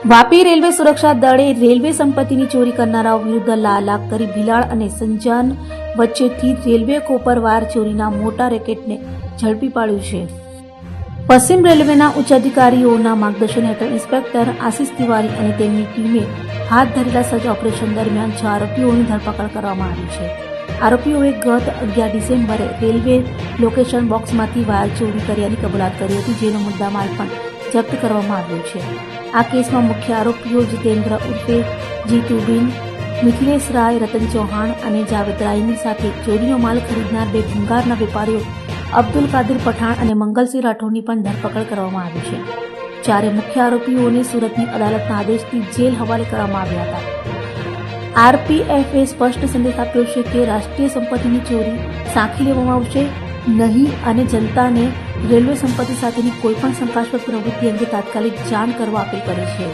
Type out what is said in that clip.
Vapi railway સુરક્ષા દળે railway સંપત્તિની ચોરી કરનારાઓ વિરુદ્ધ લાલાક કરી ભીલાડ અને સંજાન વચ્ચેથી રેલવે કોપરવાર ચોરીના મોટા રેકેટને ઝડપી પાડ્યું છે. પશ્ચિમ રેલવેના ઉચ્ચ અધિકારીઓના માર્ગદર્શન હેઠળ ઇન્સ્પેક્ટર આશિષ તિવારી અને તેમની ટીમે હાથ ધરેલા સર્ચ ઓપરેશન દરમિયાન 6 આરોપીઓની ધરપકડ કરવામાં આવી છે. આરોપીઓએ ગત 11 ડિસેમ્બરે રેલવે લોકેશન બોક્સમાંથી વાયર ચોરી કર્યાની કબૂલાત કરી હતી, જેનો મુદ્દામાલ પણ જપ્ત કરવામાં આવ્યો છે. આ કેસમાં મુખ્ય આરોપીઓ જીતેન્દ્ર ઉર્ફે જીતુબીન, મિથિલેશ રાય, રતન ચૌહાણ અને જાવેદ રાયની સાથે ચોરીનો માલ ખરીદનાર 2 ભંગારના વેપારીઓ અબ્દુલ કાદિર પઠાણ અને મંગલસિંહ રાઠોડની પણ ધરપકડ કરવામાં આવી છે. જ્યારે મુખ્ય આરોપીઓને સુરતની અદાલતના આદેશથી જેલ હવાલે કરવામાં આવ્યા હતા. આરપીએફએ સ્પષ્ટ સંદેશ આપ્યો છે કે રાષ્ટ્રીય સંપત્તિની ચોરી સાંખી લેવામાં આવશે નહીં અને જનતાને રેલવે સંપત્તિ સાથેની કોઈપણ શંકાસ્પદ પ્રવૃત્તિ અંગે તાત્કાલિક જાણ કરવા અપીલ કરી છે.